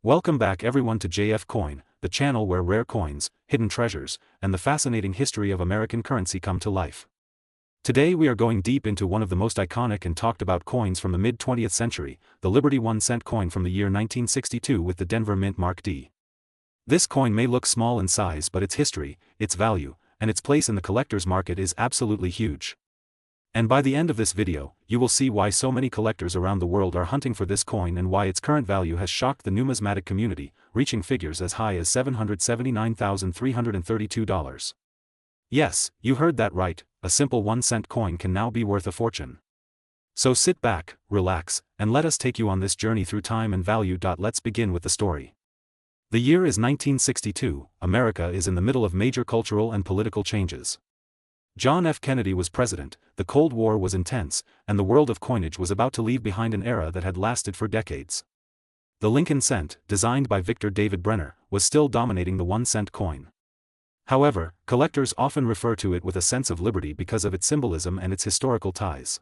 Welcome back everyone to JF Coin, the channel where rare coins, hidden treasures, and the fascinating history of American currency come to life. Today we are going deep into one of the most iconic and talked about coins from the mid-20th century, the Liberty 1-cent coin from the year 1962 with the Denver Mint Mark D. This coin may look small in size, but its history, its value, and its place in the collector's market is absolutely huge. And by the end of this video, you will see why so many collectors around the world are hunting for this coin and why its current value has shocked the numismatic community, reaching figures as high as $779,332. Yes, you heard that right, a simple 1-cent coin can now be worth a fortune. So sit back, relax, and let us take you on this journey through time and value. Let's begin with the story. The year is 1962, America is in the middle of major cultural and political changes. John F. Kennedy was president, the Cold War was intense, and the world of coinage was about to leave behind an era that had lasted for decades. The Lincoln cent, designed by Victor David Brenner, was still dominating the 1-cent coin. However, collectors often refer to it with a sense of liberty because of its symbolism and its historical ties.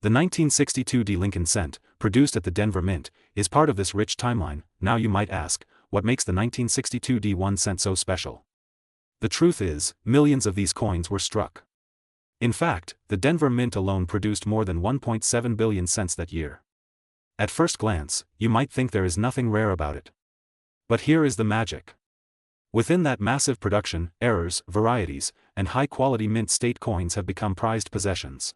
The 1962 D Lincoln cent, produced at the Denver Mint, is part of this rich timeline. Now you might ask, what makes the 1962 D 1 cent so special? The truth is, millions of these coins were struck. In fact, the Denver Mint alone produced more than 1.7 billion cents that year. At first glance, you might think there is nothing rare about it. But here is the magic. Within that massive production, errors, varieties, and high-quality mint state coins have become prized possessions.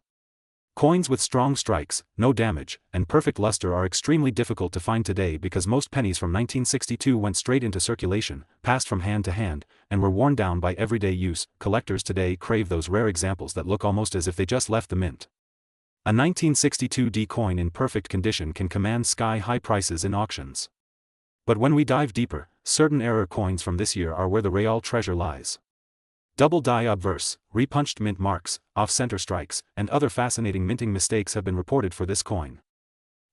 Coins with strong strikes, no damage, and perfect luster are extremely difficult to find today because most pennies from 1962 went straight into circulation, passed from hand to hand, and were worn down by everyday use. Collectors today crave those rare examples that look almost as if they just left the mint. A 1962 D coin in perfect condition can command sky-high prices in auctions. But when we dive deeper, certain error coins from this year are where the real treasure lies. Double die obverse, repunched mint marks, off-center strikes, and other fascinating minting mistakes have been reported for this coin.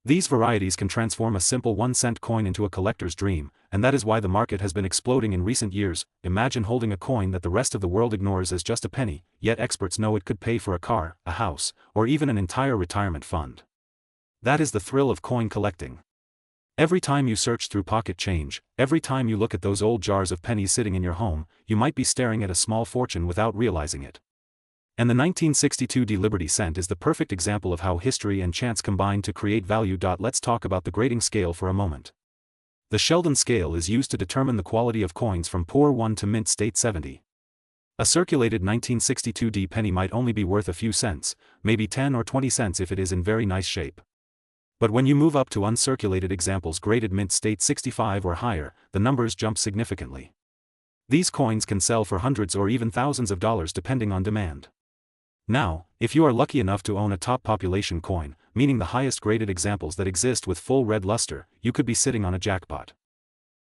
These varieties can transform a simple 1-cent coin into a collector's dream, and that is why the market has been exploding in recent years. Imagine holding a coin that the rest of the world ignores as just a penny, yet experts know it could pay for a car, a house, or even an entire retirement fund. That is the thrill of coin collecting. Every time you search through pocket change, every time you look at those old jars of pennies sitting in your home, you might be staring at a small fortune without realizing it. And the 1962 D Liberty cent is the perfect example of how history and chance combine to create value. Let's talk about the grading scale for a moment. The Sheldon scale is used to determine the quality of coins from poor 1 to mint state 70. A circulated 1962 D penny might only be worth a few cents, maybe 10 or 20 cents if it is in very nice shape. But when you move up to uncirculated examples graded mint state 65 or higher, the numbers jump significantly. These coins can sell for hundreds or even thousands of dollars depending on demand. Now, if you are lucky enough to own a top population coin, meaning the highest graded examples that exist with full red luster, you could be sitting on a jackpot.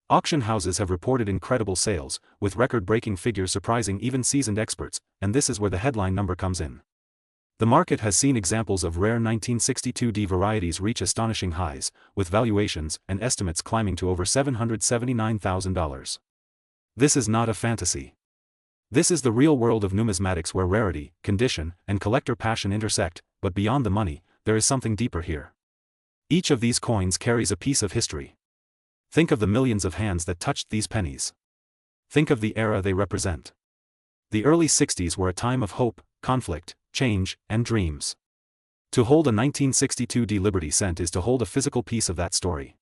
Auction houses have reported incredible sales, with record-breaking figures surprising even seasoned experts, and this is where the headline number comes in. The market has seen examples of rare 1962 D varieties reach astonishing highs, with valuations and estimates climbing to over $779,000. This is not a fantasy. This is the real world of numismatics where rarity, condition, and collector passion intersect, but beyond the money, there is something deeper here. Each of these coins carries a piece of history. Think of the millions of hands that touched these pennies. Think of the era they represent. The early 60s were a time of hope, conflict, change, and dreams. To hold a 1962 D Liberty cent is to hold a physical piece of that story.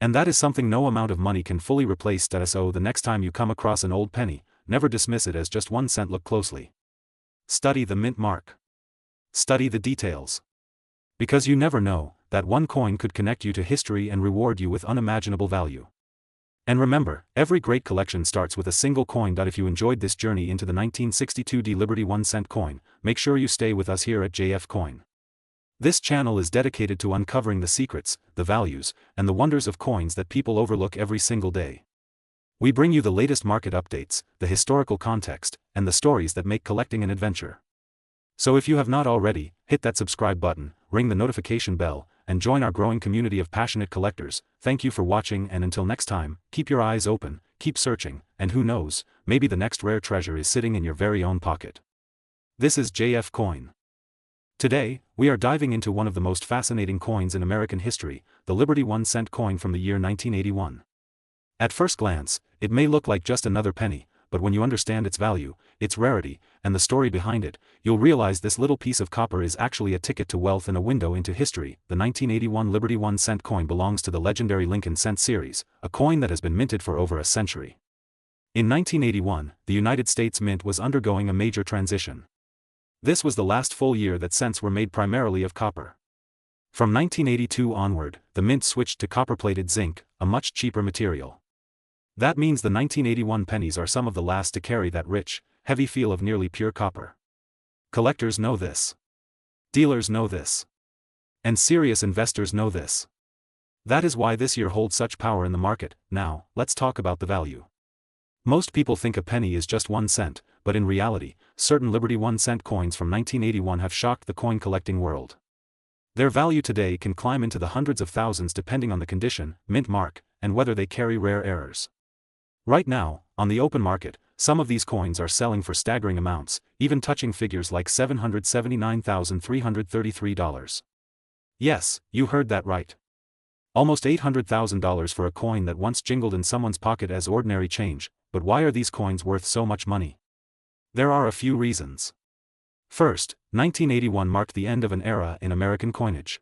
And that is something no amount of money can fully replace. So the next time you come across an old penny, never dismiss it as just 1 cent. Look closely. Study the mint mark. Study the details. Because you never know, that one coin could connect you to history and reward you with unimaginable value. And remember, every great collection starts with a single coin. If you enjoyed this journey into the 1962 D Liberty 1-cent coin, make sure you stay with us here at JF Coin. This channel is dedicated to uncovering the secrets, the values, and the wonders of coins that people overlook every single day. We bring you the latest market updates, the historical context, and the stories that make collecting an adventure. So if you have not already, hit that subscribe button, ring the notification bell, and join our growing community of passionate collectors. Thank you for watching, and until next time, keep your eyes open, keep searching, and who knows, maybe the next rare treasure is sitting in your very own pocket. This is JF Coin. Today, we are diving into one of the most fascinating coins in American history, the Liberty 1-cent coin from the year 1981. At first glance, it may look like just another penny, but when you understand its value, its rarity, and the story behind it, you'll realize this little piece of copper is actually a ticket to wealth and a window into history. The 1981 Liberty 1-cent coin belongs to the legendary Lincoln Cent series, a coin that has been minted for over a century. In 1981, the United States Mint was undergoing a major transition. This was the last full year that cents were made primarily of copper. From 1982 onward, the mint switched to copper-plated zinc, a much cheaper material. That means the 1981 pennies are some of the last to carry that rich, heavy feel of nearly pure copper. Collectors know this. Dealers know this. And serious investors know this. That is why this year holds such power in the market. Now, let's talk about the value. Most people think a penny is just 1 cent, but in reality, certain Liberty 1-cent coins from 1981 have shocked the coin collecting world. Their value today can climb into the hundreds of thousands depending on the condition, mint mark, and whether they carry rare errors. Right now, on the open market, some of these coins are selling for staggering amounts, even touching figures like $779,333. Yes, you heard that right. Almost $800,000 for a coin that once jingled in someone's pocket as ordinary change. But why are these coins worth so much money? There are a few reasons. First, 1981 marked the end of an era in American coinage.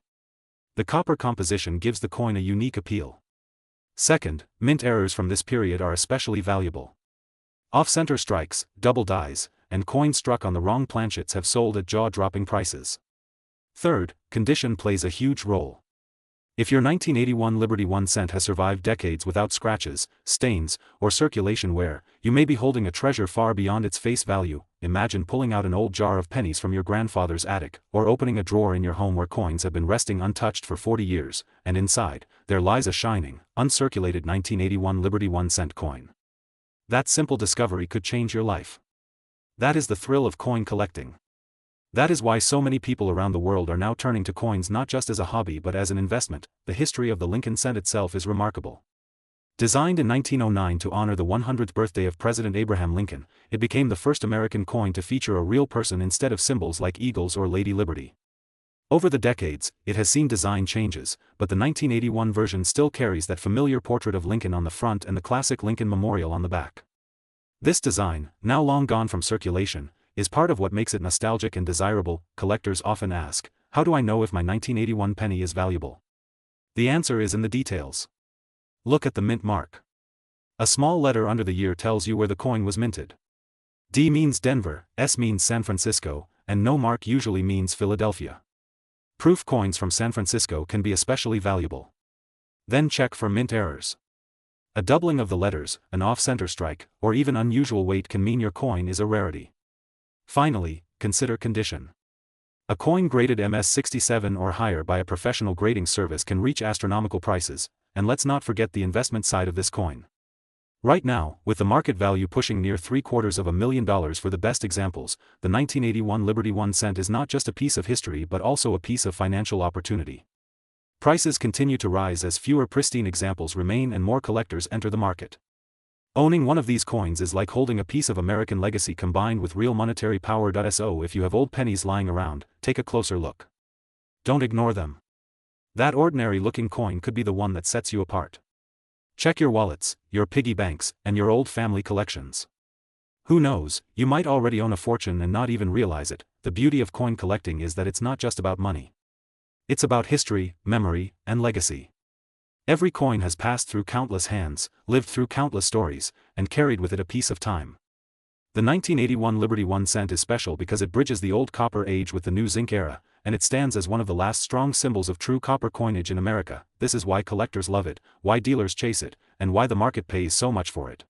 The copper composition gives the coin a unique appeal. Second, mint errors from this period are especially valuable. Off-center strikes, double dies, and coins struck on the wrong planchets have sold at jaw-dropping prices. Third, condition plays a huge role. If your 1981 Liberty 1-cent has survived decades without scratches, stains, or circulation wear, you may be holding a treasure far beyond its face value. Imagine pulling out an old jar of pennies from your grandfather's attic, or opening a drawer in your home where coins have been resting untouched for 40 years, and inside, there lies a shining, uncirculated 1981 Liberty 1-cent coin. That simple discovery could change your life. That is the thrill of coin collecting. That is why so many people around the world are now turning to coins not just as a hobby but as an investment. The history of the Lincoln Cent itself is remarkable. Designed in 1909 to honor the 100th birthday of President Abraham Lincoln, it became the first American coin to feature a real person instead of symbols like eagles or Lady Liberty. Over the decades, it has seen design changes, but the 1981 version still carries that familiar portrait of Lincoln on the front and the classic Lincoln Memorial on the back. This design, now long gone from circulation, is part of what makes it nostalgic and desirable. Collectors often ask, how do I know if my 1981 penny is valuable? The answer is in the details. Look at the mint mark. A small letter under the year tells you where the coin was minted. D means Denver, S means San Francisco, and no mark usually means Philadelphia. Proof coins from San Francisco can be especially valuable. Then check for mint errors. A doubling of the letters, an off-center strike, or even unusual weight can mean your coin is a rarity. Finally, consider condition. A coin graded MS67 or higher by a professional grading service can reach astronomical prices, and let's not forget the investment side of this coin. Right now, with the market value pushing near $750,000 for the best examples, the 1981 Liberty 1-cent is not just a piece of history but also a piece of financial opportunity. Prices continue to rise as fewer pristine examples remain and more collectors enter the market. Owning one of these coins is like holding a piece of American legacy combined with real monetary power. So if you have old pennies lying around, take a closer look. Don't ignore them. That ordinary-looking coin could be the one that sets you apart. Check your wallets, your piggy banks, and your old family collections. Who knows, you might already own a fortune and not even realize it. The beauty of coin collecting is that it's not just about money. It's about history, memory, and legacy. Every coin has passed through countless hands, lived through countless stories, and carried with it a piece of time. The 1981 Liberty 1-cent is special because it bridges the old copper age with the new zinc era, and it stands as one of the last strong symbols of true copper coinage in America. This is why collectors love it, why dealers chase it, and why the market pays so much for it.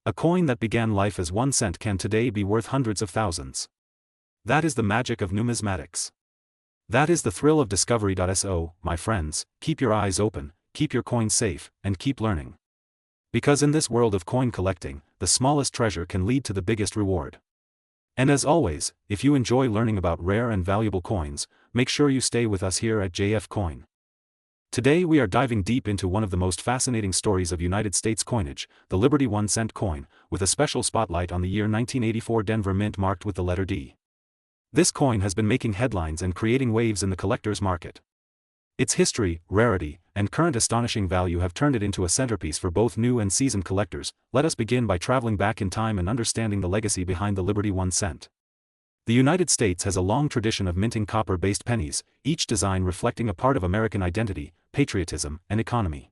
A coin that began life as 1 cent can today be worth hundreds of thousands. That is the magic of numismatics. That is the thrill of discovery. So, my friends, keep your eyes open, keep your coins safe, and keep learning. Because in this world of coin collecting, the smallest treasure can lead to the biggest reward. And as always, if you enjoy learning about rare and valuable coins, make sure you stay with us here at JF Coin. Today we are diving deep into one of the most fascinating stories of United States coinage, the Liberty 1-cent coin, with a special spotlight on the year 1984 Denver Mint marked with the letter D. This coin has been making headlines and creating waves in the collector's market. Its history, rarity, and current astonishing value have turned it into a centerpiece for both new and seasoned collectors. Let us begin by traveling back in time and understanding the legacy behind the Liberty 1 cent. The United States has a long tradition of minting copper-based pennies, each design reflecting a part of American identity, patriotism, and economy.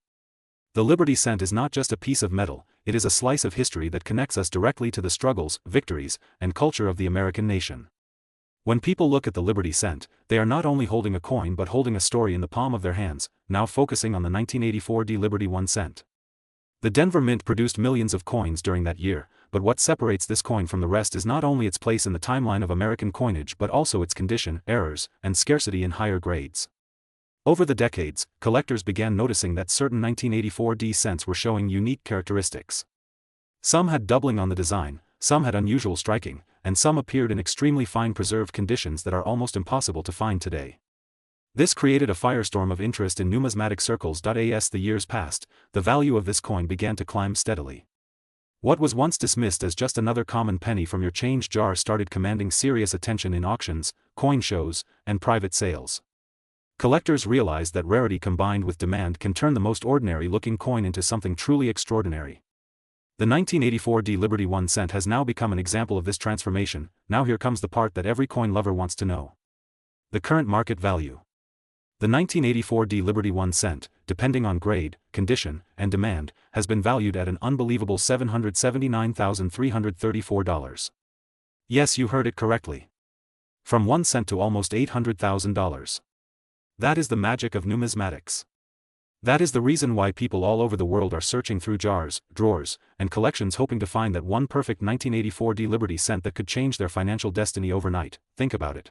The Liberty cent is not just a piece of metal, it is a slice of history that connects us directly to the struggles, victories, and culture of the American nation. When people look at the Liberty cent, they are not only holding a coin but holding a story in the palm of their hands. Now focusing on the 1984 Liberty 1 cent. The Denver Mint produced millions of coins during that year, but what separates this coin from the rest is not only its place in the timeline of American coinage but also its condition, errors, and scarcity in higher grades. Over the decades, collectors began noticing that certain 1984 cents were showing unique characteristics. Some had doubling on the design, some had unusual striking, and some appeared in extremely fine preserved conditions that are almost impossible to find today. This created a firestorm of interest in numismatic circles. As the years passed, the value of this coin began to climb steadily. What was once dismissed as just another common penny from your change jar started commanding serious attention in auctions, coin shows, and private sales. Collectors realized that rarity combined with demand can turn the most ordinary-looking coin into something truly extraordinary. The 1984 Liberty 1 cent has now become an example of this transformation. Now here comes the part that every coin lover wants to know. The current market value. The 1984 Liberty 1 cent, depending on grade, condition, and demand, has been valued at an unbelievable $779,334. Yes, you heard it correctly. From 1 cent to almost $800,000. That is the magic of numismatics. That is the reason why people all over the world are searching through jars, drawers, and collections hoping to find that one perfect 1984 Liberty cent that could change their financial destiny overnight. Think about it.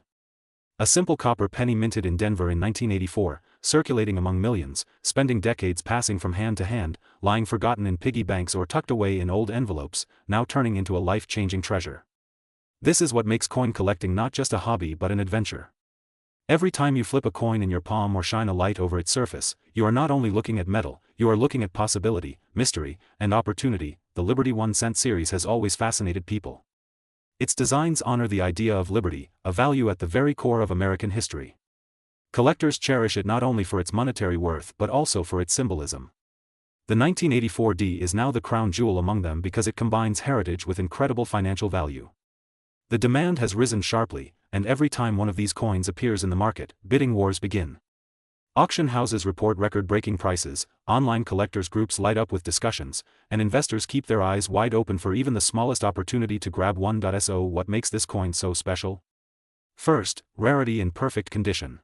A simple copper penny minted in Denver in 1984, circulating among millions, spending decades passing from hand to hand, lying forgotten in piggy banks or tucked away in old envelopes, now turning into a life-changing treasure. This is what makes coin collecting not just a hobby but an adventure. Every time you flip a coin in your palm or shine a light over its surface, you are not only looking at metal, you are looking at possibility, mystery, and opportunity. The Liberty 1 cent series has always fascinated people. Its designs honor the idea of liberty, a value at the very core of American history. Collectors cherish it not only for its monetary worth but also for its symbolism. The 1984 is now the crown jewel among them because it combines heritage with incredible financial value. The demand has risen sharply, and every time one of these coins appears in the market, bidding wars begin. Auction houses report record-breaking prices, online collectors groups light up with discussions, and investors keep their eyes wide open for even the smallest opportunity to grab one. So what makes this coin so special? First, rarity in perfect condition.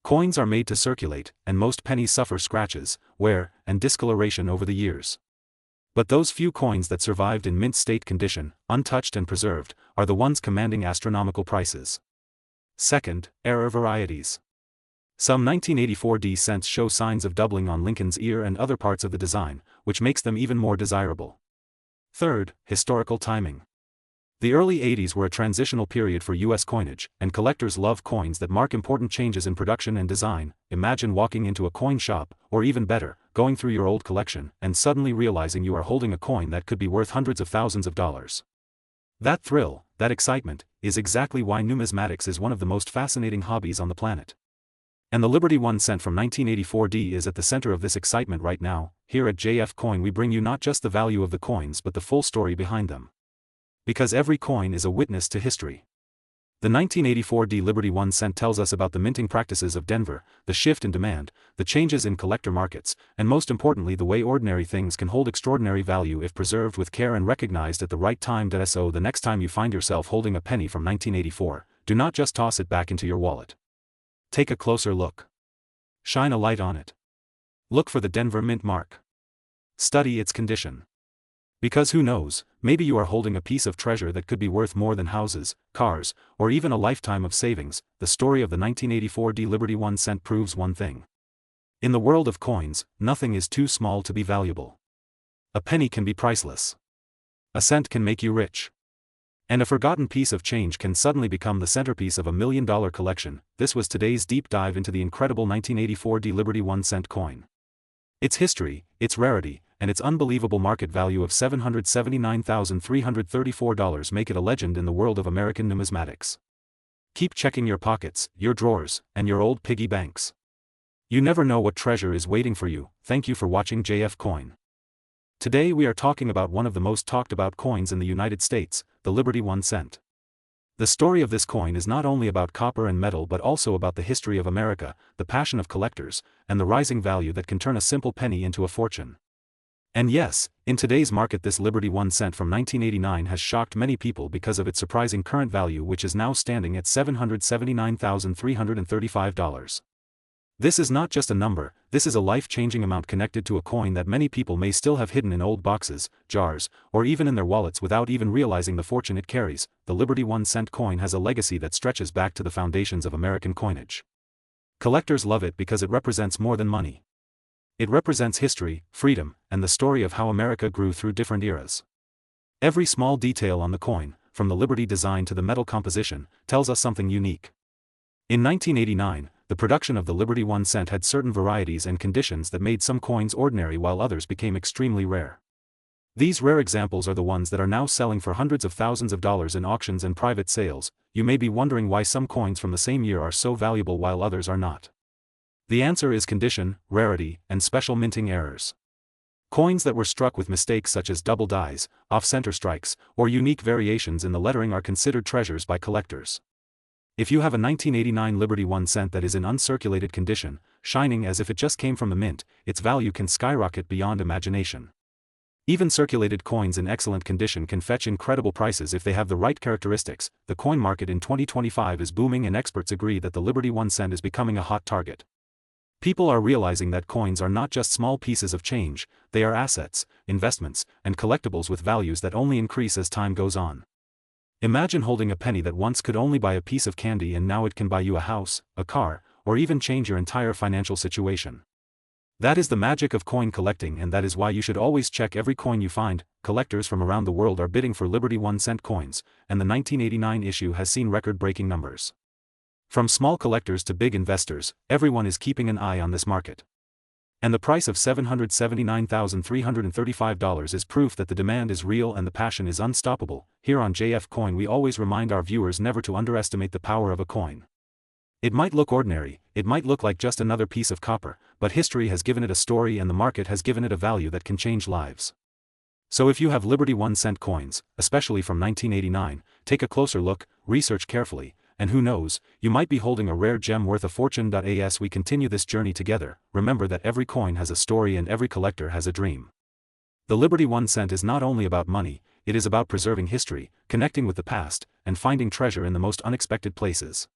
Coins are made to circulate, and most pennies suffer scratches, wear, and discoloration over the years. But those few coins that survived in mint state condition, untouched and preserved, are the ones commanding astronomical prices. Second, error varieties. Some 1984 cents show signs of doubling on Lincoln's ear and other parts of the design, which makes them even more desirable. Third, historical timing. The early 80s were a transitional period for U.S. coinage, and collectors love coins that mark important changes in production and design. Imagine walking into a coin shop, or even better, going through your old collection, and suddenly realizing you are holding a coin that could be worth hundreds of thousands of dollars. That thrill, that excitement, is exactly why numismatics is one of the most fascinating hobbies on the planet. And the Liberty 1 cent from 1984 is at the center of this excitement right now. Here at JF Coin we bring you not just the value of the coins but the full story behind them. Because every coin is a witness to history. The 1984 Liberty 1 cent tells us about the minting practices of Denver, the shift in demand, the changes in collector markets, and most importantly the way ordinary things can hold extraordinary value if preserved with care and recognized at the right time. So the next time you find yourself holding a penny from 1984, do not just toss it back into your wallet. Take a closer look. Shine a light on it. Look for the Denver Mint mark. Study its condition. Because who knows, maybe you are holding a piece of treasure that could be worth more than houses, cars, or even a lifetime of savings. The story of the 1984 Liberty 1 cent proves one thing. In the world of coins, nothing is too small to be valuable. A penny can be priceless. A cent can make you rich. And a forgotten piece of change can suddenly become the centerpiece of $1 million collection. This was today's deep dive into the incredible 1984 Liberty 1 cent coin. Its history, its rarity, and its unbelievable market value of $779,334 make it a legend in the world of American numismatics. Keep checking your pockets, your drawers, and your old piggy banks. You never know what treasure is waiting for you. Thank you for watching JF Coin. Today we are talking about one of the most talked about coins in the United States, the Liberty 1 cent. The story of this coin is not only about copper and metal but also about the history of America, the passion of collectors, and the rising value that can turn a simple penny into a fortune. And yes, in today's market this Liberty 1 cent from 1989 has shocked many people because of its surprising current value, which is now standing at $779,335. This is not just a number, this is a life-changing amount connected to a coin that many people may still have hidden in old boxes, jars, or even in their wallets without even realizing the fortune it carries. The Liberty 1 cent coin has a legacy that stretches back to the foundations of American coinage. Collectors love it because it represents more than money. It represents history, freedom, and the story of how America grew through different eras. Every small detail on the coin, from the Liberty design to the metal composition, tells us something unique. In 1989, the production of the Liberty 1 cent had certain varieties and conditions that made some coins ordinary while others became extremely rare. These rare examples are the ones that are now selling for hundreds of thousands of dollars in auctions and private sales. You may be wondering why some coins from the same year are so valuable while others are not. The answer is condition, rarity, and special minting errors. Coins that were struck with mistakes such as double dies, off-center strikes, or unique variations in the lettering are considered treasures by collectors. If you have a 1989 Liberty 1 cent that is in uncirculated condition, shining as if it just came from the mint, its value can skyrocket beyond imagination. Even circulated coins in excellent condition can fetch incredible prices if they have the right characteristics. The coin market in 2025 is booming and experts agree that the Liberty 1 cent is becoming a hot target. People are realizing that coins are not just small pieces of change, they are assets, investments, and collectibles with values that only increase as time goes on. Imagine holding a penny that once could only buy a piece of candy and now it can buy you a house, a car, or even change your entire financial situation. That is the magic of coin collecting, and that is why you should always check every coin you find. Collectors from around the world are bidding for Liberty 1 cent coins, and the 1989 issue has seen record-breaking numbers. From small collectors to big investors, everyone is keeping an eye on this market. And the price of $779,335 is proof that the demand is real and the passion is unstoppable. Here on JF Coin we always remind our viewers never to underestimate the power of a coin. It might look ordinary, it might look like just another piece of copper, but history has given it a story and the market has given it a value that can change lives. So if you have Liberty 1 cent coins, especially from 1989, take a closer look, research carefully, and who knows, you might be holding a rare gem worth a fortune. As we continue this journey together, remember that every coin has a story and every collector has a dream. The Liberty 1 cent is not only about money, it is about preserving history, connecting with the past, and finding treasure in the most unexpected places.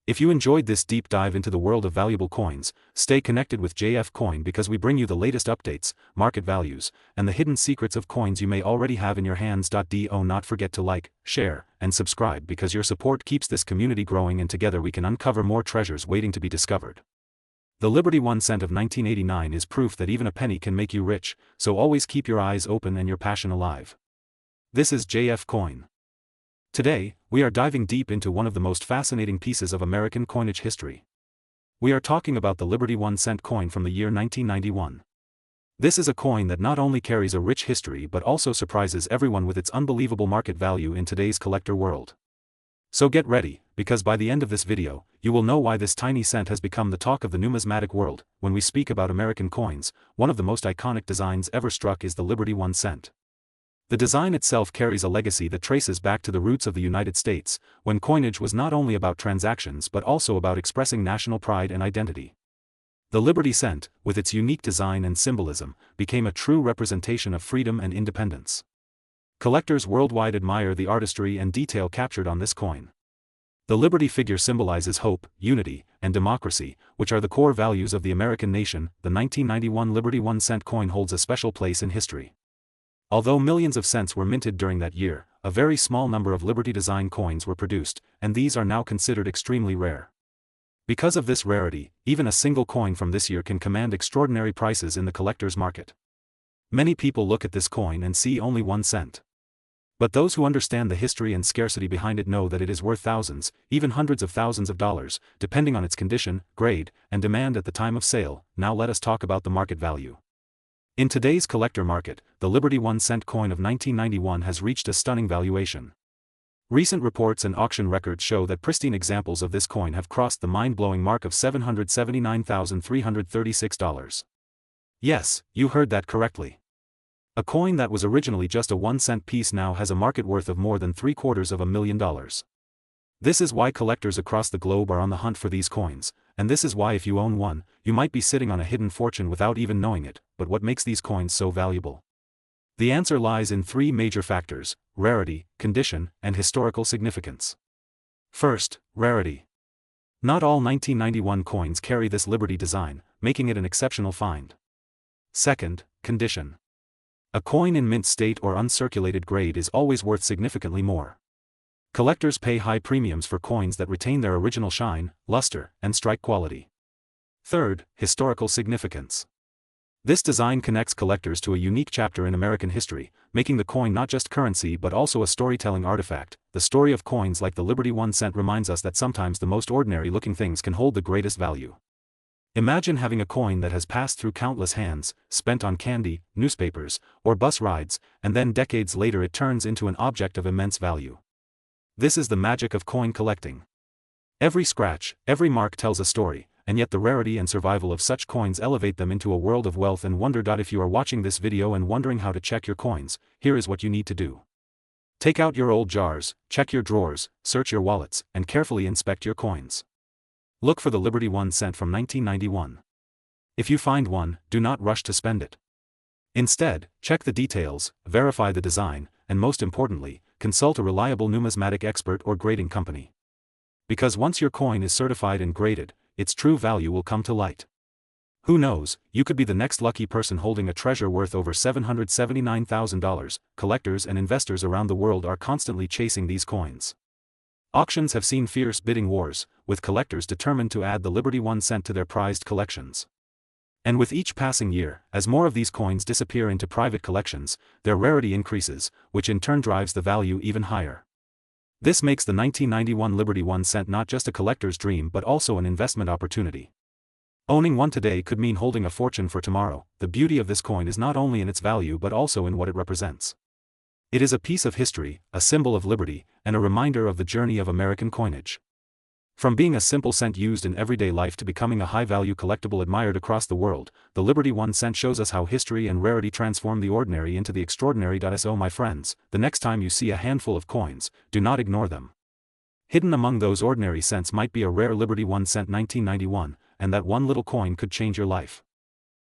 If you enjoyed this deep dive into the world of valuable coins, stay connected with JF Coin because we bring you the latest updates, market values, and the hidden secrets of coins you may already have in your hands. Do not forget to like, share, and subscribe because your support keeps this community growing and together we can uncover more treasures waiting to be discovered. The Liberty 1 cent of 1989 is proof that even a penny can make you rich, so always keep your eyes open and your passion alive. This is JF Coin. Today, we are diving deep into one of the most fascinating pieces of American coinage history. We are talking about the Liberty 1 cent coin from the year 1991. This is a coin that not only carries a rich history but also surprises everyone with its unbelievable market value in today's collector world. So get ready, because by the end of this video, you will know why this tiny cent has become the talk of the numismatic world. When we speak about American coins, one of the most iconic designs ever struck is the Liberty 1 cent. The design itself carries a legacy that traces back to the roots of the United States, when coinage was not only about transactions but also about expressing national pride and identity. The Liberty cent, with its unique design and symbolism, became a true representation of freedom and independence. Collectors worldwide admire the artistry and detail captured on this coin. The Liberty figure symbolizes hope, unity, and democracy, which are the core values of the American nation. The 1991 Liberty 1 cent coin holds a special place in history. Although millions of cents were minted during that year, a very small number of Liberty design coins were produced, and these are now considered extremely rare. Because of this rarity, even a single coin from this year can command extraordinary prices in the collector's market. Many people look at this coin and see only 1 cent. But those who understand the history and scarcity behind it know that it is worth thousands, even hundreds of thousands of dollars, depending on its condition, grade, and demand at the time of sale. Now let us talk about the market value. In today's collector market, the Liberty 1 cent coin of 1991 has reached a stunning valuation. Recent reports and auction records show that pristine examples of this coin have crossed the mind-blowing mark of $779,336. Yes, you heard that correctly. A coin that was originally just a 1-cent piece now has a market worth of more than $750,000. This is why collectors across the globe are on the hunt for these coins, and this is why if you own one, you might be sitting on a hidden fortune without even knowing it. But what makes these coins so valuable? The answer lies in three major factors: rarity, condition, and historical significance. First, rarity. Not all 1991 coins carry this Liberty design, making it an exceptional find. Second, condition. A coin in mint state or uncirculated grade is always worth significantly more. Collectors pay high premiums for coins that retain their original shine, luster, and strike quality. Third, historical significance. This design connects collectors to a unique chapter in American history, making the coin not just currency but also a storytelling artifact. The story of coins like the Liberty 1 cent reminds us that sometimes the most ordinary-looking things can hold the greatest value. Imagine having a coin that has passed through countless hands, spent on candy, newspapers, or bus rides, and then decades later it turns into an object of immense value. This is the magic of coin collecting. Every scratch, every mark tells a story, and yet the rarity and survival of such coins elevate them into a world of wealth and wonder. If you are watching this video and wondering how to check your coins, here is what you need to do. Take out your old jars, check your drawers, search your wallets, and carefully inspect your coins. Look for the Liberty 1 cent from 1991. If you find one, do not rush to spend it. Instead, check the details, verify the design, and most importantly, consult a reliable numismatic expert or grading company. Because once your coin is certified and graded, its true value will come to light. Who knows, you could be the next lucky person holding a treasure worth over $779,000. Collectors and investors around the world are constantly chasing these coins. Auctions have seen fierce bidding wars, with collectors determined to add the Liberty 1 cent to their prized collections. And with each passing year, as more of these coins disappear into private collections, their rarity increases, which in turn drives the value even higher. This makes the 1991 Liberty 1 cent not just a collector's dream but also an investment opportunity. Owning one today could mean holding a fortune for tomorrow. The beauty of this coin is not only in its value but also in what it represents. It is a piece of history, a symbol of liberty, and a reminder of the journey of American coinage. From being a simple cent used in everyday life to becoming a high-value collectible admired across the world, the Liberty 1 cent shows us how history and rarity transform the ordinary into the extraordinary. So my friends, the next time you see a handful of coins, do not ignore them. Hidden among those ordinary cents might be a rare Liberty 1 cent 1991, and that one little coin could change your life.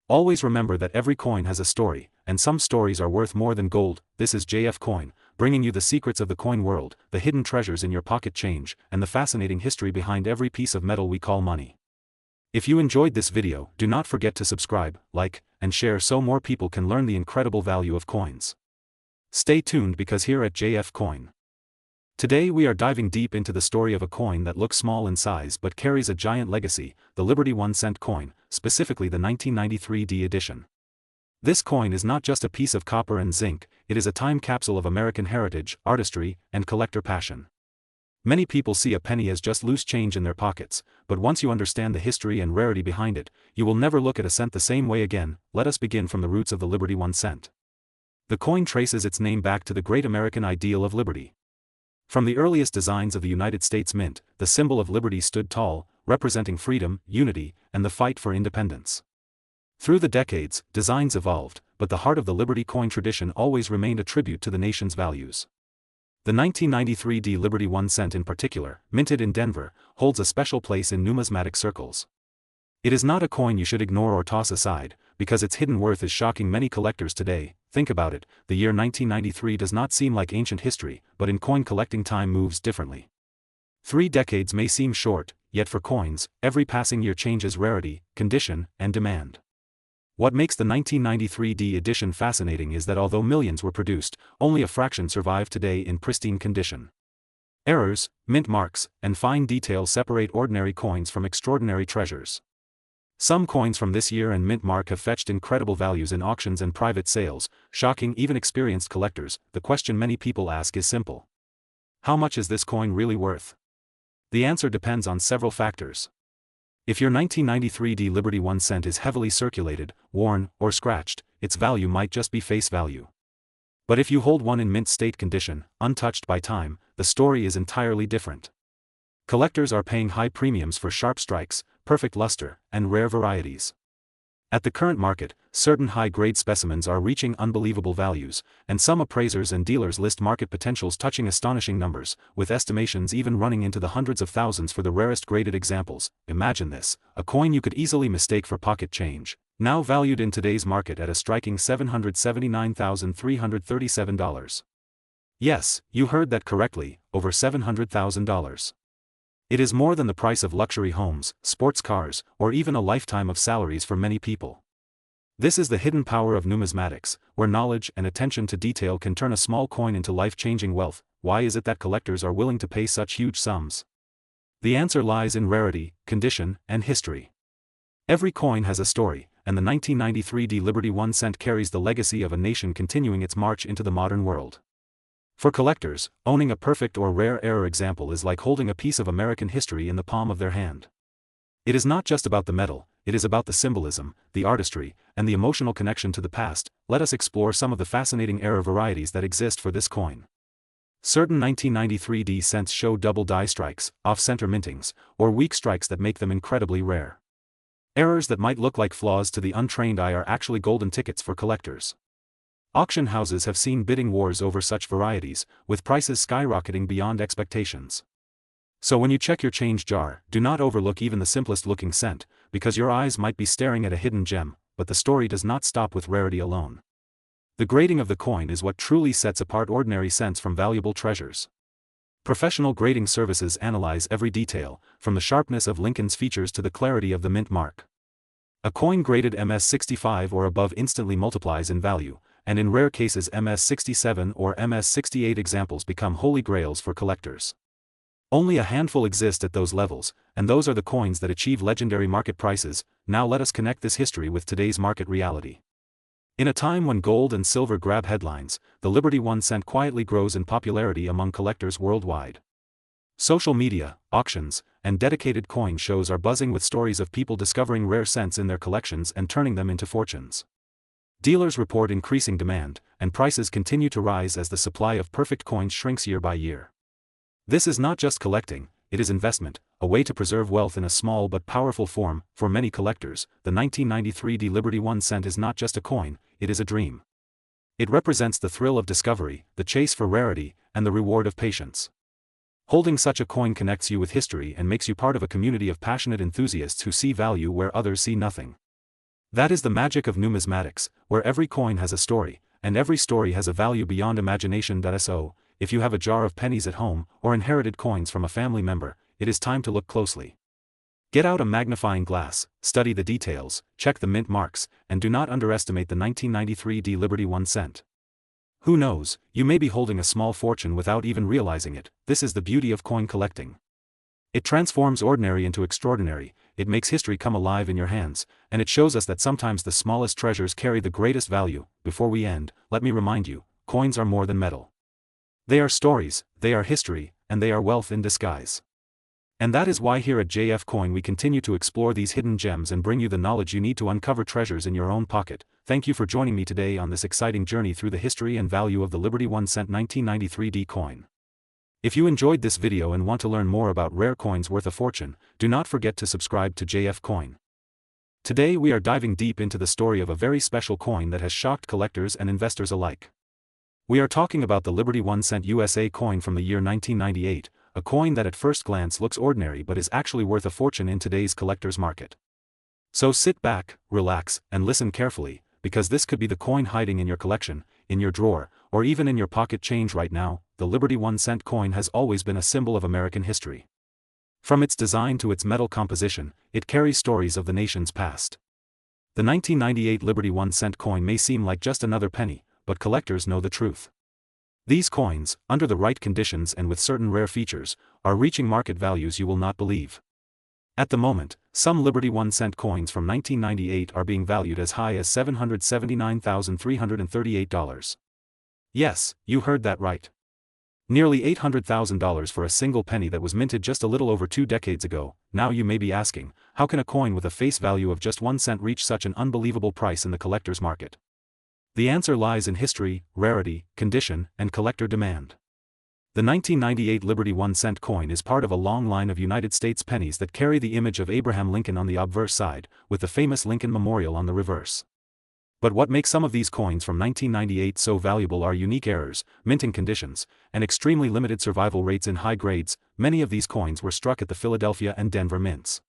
Always remember that every coin has a story, and some stories are worth more than gold. This is JF Coin, bringing you the secrets of the coin world, the hidden treasures in your pocket change, and the fascinating history behind every piece of metal we call money. If you enjoyed this video, do not forget to subscribe, like, and share so more people can learn the incredible value of coins. Stay tuned because here at JF Coin, today we are diving deep into the story of a coin that looks small in size but carries a giant legacy, the Liberty 1 cent coin, specifically the 1993 D edition. This coin is not just a piece of copper and zinc, it is a time capsule of American heritage, artistry, and collector passion. Many people see a penny as just loose change in their pockets, but once you understand the history and rarity behind it, you will never look at a cent the same way again. Let us begin from the roots of the Liberty 1 cent. The coin traces its name back to the great American ideal of liberty. From the earliest designs of the United States Mint, the symbol of liberty stood tall, representing freedom, unity, and the fight for independence. Through the decades, designs evolved, but the heart of the Liberty coin tradition always remained a tribute to the nation's values. The 1993 D Liberty 1 cent in particular, minted in Denver, holds a special place in numismatic circles. It is not a coin you should ignore or toss aside, because its hidden worth is shocking many collectors today. Think about it, the year 1993 does not seem like ancient history, but in coin collecting time moves differently. 3 decades may seem short, yet for coins, every passing year changes rarity, condition, and demand. What makes the 1993 D edition fascinating is that although millions were produced, only a fraction survive today in pristine condition. Errors, mint marks, and fine detail separate ordinary coins from extraordinary treasures. Some coins from this year and mint mark have fetched incredible values in auctions and private sales, shocking even experienced collectors. The question many people ask is simple. How much is this coin really worth? The answer depends on several factors. If your 1993 D Liberty 1 cent is heavily circulated, worn, or scratched, its value might just be face value. But if you hold one in mint state condition, untouched by time, the story is entirely different. Collectors are paying high premiums for sharp strikes, perfect luster, and rare varieties. At the current market, certain high-grade specimens are reaching unbelievable values, and some appraisers and dealers list market potentials touching astonishing numbers, with estimations even running into the hundreds of thousands for the rarest graded examples. Imagine this, a coin you could easily mistake for pocket change, now valued in today's market at a striking $779,337. Yes, you heard that correctly, over $700,000. It is more than the price of luxury homes, sports cars, or even a lifetime of salaries for many people. This is the hidden power of numismatics, where knowledge and attention to detail can turn a small coin into life-changing wealth. Why is it that collectors are willing to pay such huge sums? The answer lies in rarity, condition, and history. Every coin has a story, and the 1993 Liberty 1 cent carries the legacy of a nation continuing its march into the modern world. For collectors, owning a perfect or rare error example is like holding a piece of American history in the palm of their hand. It is not just about the metal, it is about the symbolism, the artistry, and the emotional connection to the past. Let us explore some of the fascinating error varieties that exist for this coin. Certain 1993 D cents show double die strikes, off-center mintings, or weak strikes that make them incredibly rare. Errors that might look like flaws to the untrained eye are actually golden tickets for collectors. Auction houses have seen bidding wars over such varieties, with prices skyrocketing beyond expectations. So when you check your change jar, do not overlook even the simplest looking cent, because your eyes might be staring at a hidden gem. But the story does not stop with rarity alone. The grading of the coin is what truly sets apart ordinary cents from valuable treasures. Professional grading services analyze every detail, from the sharpness of Lincoln's features to the clarity of the mint mark. A coin graded MS65 or above instantly multiplies in value, and in rare cases MS67 or MS68 examples become holy grails for collectors. Only a handful exist at those levels, and those are the coins that achieve legendary market prices. Now let us connect this history with today's market reality. In a time when gold and silver grab headlines, the Liberty 1 cent quietly grows in popularity among collectors worldwide. Social media, auctions, and dedicated coin shows are buzzing with stories of people discovering rare cents in their collections and turning them into fortunes. Dealers report increasing demand, and prices continue to rise as the supply of perfect coins shrinks year by year. This is not just collecting, it is investment, a way to preserve wealth in a small but powerful form. For many collectors, the 1993 Liberty 1 cent is not just a coin, it is a dream. It represents the thrill of discovery, the chase for rarity, and the reward of patience. Holding such a coin connects you with history and makes you part of a community of passionate enthusiasts who see value where others see nothing. That is the magic of numismatics, where every coin has a story, and every story has a value beyond imagination. So, if you have a jar of pennies at home, or inherited coins from a family member, it is time to look closely. Get out a magnifying glass, study the details, check the mint marks, and do not underestimate the 1993 Liberty 1 cent. Who knows, you may be holding a small fortune without even realizing it. This is the beauty of coin collecting. It transforms ordinary into extraordinary, it makes history come alive in your hands, and it shows us that sometimes the smallest treasures carry the greatest value. Before we end, let me remind you, coins are more than metal. They are stories, they are history, and they are wealth in disguise. And that is why here at JF Coin we continue to explore these hidden gems and bring you the knowledge you need to uncover treasures in your own pocket. Thank you for joining me today on this exciting journey through the history and value of the Liberty 1 cent 1993 D coin. If you enjoyed this video and want to learn more about rare coins worth a fortune, do not forget to subscribe to JF Coin. Today we are diving deep into the story of a very special coin that has shocked collectors and investors alike. We are talking about the Liberty 1 cent USA coin from the year 1998, a coin that at first glance looks ordinary but is actually worth a fortune in today's collector's market. So sit back, relax, and listen carefully, because this could be the coin hiding in your collection, in your drawer, or even in your pocket change right now. The Liberty 1 cent coin has always been a symbol of American history. From its design to its metal composition, it carries stories of the nation's past. The 1998 Liberty 1 cent coin may seem like just another penny, but collectors know the truth. These coins, under the right conditions and with certain rare features, are reaching market values you will not believe. At the moment, some Liberty 1 cent coins from 1998 are being valued as high as $779,338. Yes, you heard that right. Nearly $800,000 for a single penny that was minted just a little over 2 decades ago. Now you may be asking, how can a coin with a face value of just 1 cent reach such an unbelievable price in the collector's market? The answer lies in history, rarity, condition, and collector demand. The 1998 Liberty 1-cent coin is part of a long line of United States pennies that carry the image of Abraham Lincoln on the obverse side, with the famous Lincoln Memorial on the reverse. But what makes some of these coins from 1998 so valuable are unique errors, minting conditions, and extremely limited survival rates in high grades. Many of these coins were struck at the Philadelphia and Denver mints.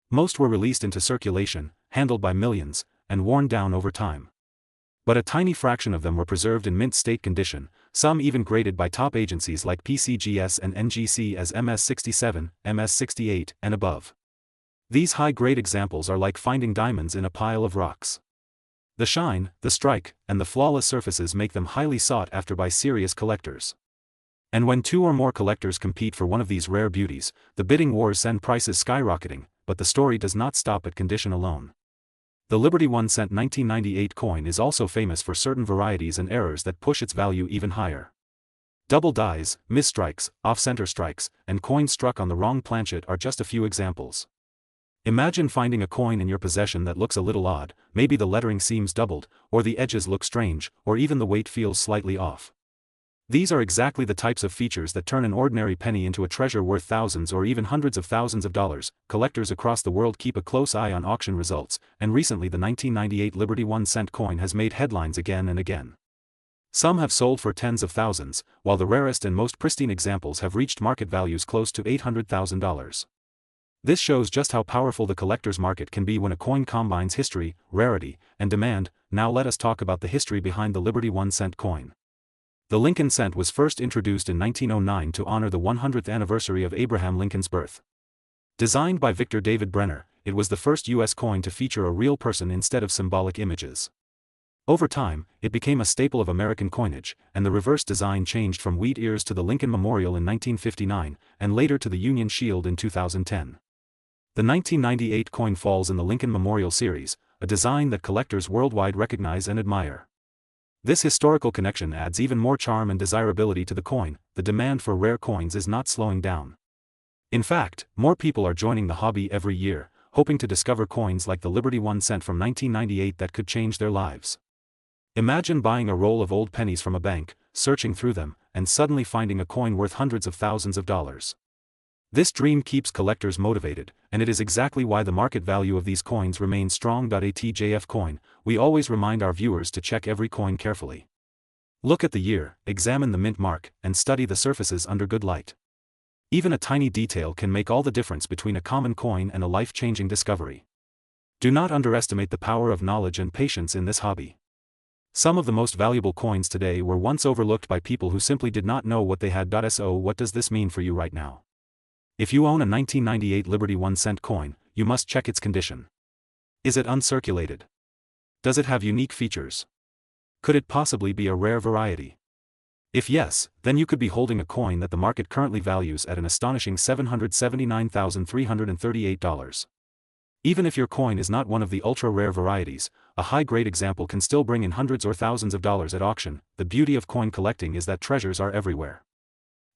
Most were released into circulation, handled by millions, and worn down over time. But a tiny fraction of them were preserved in mint state condition, some even graded by top agencies like PCGS and NGC as MS67, MS68, and above. These high-grade examples are like finding diamonds in a pile of rocks. The shine, the strike, and the flawless surfaces make them highly sought after by serious collectors. And when two or more collectors compete for one of these rare beauties, the bidding wars send prices skyrocketing, but the story does not stop at condition alone. The Liberty 1-cent 1998 coin is also famous for certain varieties and errors that push its value even higher. Double dies, misstrikes, off-center strikes, and coins struck on the wrong planchet are just a few examples. Imagine finding a coin in your possession that looks a little odd, maybe the lettering seems doubled, or the edges look strange, or even the weight feels slightly off. These are exactly the types of features that turn an ordinary penny into a treasure worth thousands or even hundreds of thousands of dollars. Collectors across the world keep a close eye on auction results, and recently the 1998 Liberty 1-cent coin has made headlines again and again. Some have sold for tens of thousands, while the rarest and most pristine examples have reached market values close to $800,000. This shows just how powerful the collector's market can be when a coin combines history, rarity, and demand. Now let us talk about the history behind the Liberty 1-cent coin. The Lincoln cent was first introduced in 1909 to honor the 100th anniversary of Abraham Lincoln's birth. Designed by Victor David Brenner, it was the first U.S. coin to feature a real person instead of symbolic images. Over time, it became a staple of American coinage, and the reverse design changed from wheat ears to the Lincoln Memorial in 1959, and later to the Union Shield in 2010. The 1998 coin falls in the Lincoln Memorial series, a design that collectors worldwide recognize and admire. This historical connection adds even more charm and desirability to the coin. The demand for rare coins is not slowing down. In fact, more people are joining the hobby every year, hoping to discover coins like the Liberty 1-cent from 1998 that could change their lives. Imagine buying a roll of old pennies from a bank, searching through them, and suddenly finding a coin worth hundreds of thousands of dollars. This dream keeps collectors motivated, and it is exactly why the market value of these coins remains strong. At JF Coin, we always remind our viewers to check every coin carefully. Look at the year, examine the mint mark, and study the surfaces under good light. Even a tiny detail can make all the difference between a common coin and a life-changing discovery. Do not underestimate the power of knowledge and patience in this hobby. Some of the most valuable coins today were once overlooked by people who simply did not know what they had. So what does this mean for you right now? If you own a 1998 Liberty 1-cent coin, you must check its condition. Is it uncirculated? Does it have unique features? Could it possibly be a rare variety? If yes, then you could be holding a coin that the market currently values at an astonishing $779,338. Even if your coin is not one of the ultra-rare varieties, a high-grade example can still bring in hundreds or thousands of dollars at auction. The beauty of coin collecting is that treasures are everywhere.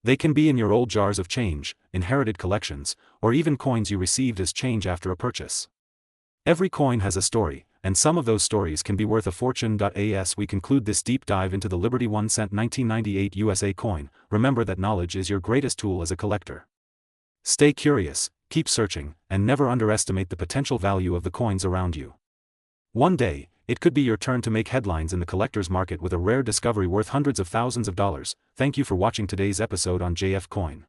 They can be in your old jars of change, inherited collections, or even coins you received as change after a purchase. Every coin has a story, and some of those stories can be worth a fortune. As we conclude this deep dive into the Liberty 1-cent 1998 USA coin, remember that knowledge is your greatest tool as a collector. Stay curious, keep searching, and never underestimate the potential value of the coins around you. One day, it could be your turn to make headlines in the collector's market with a rare discovery worth hundreds of thousands of dollars. Thank you for watching today's episode on JF Coin.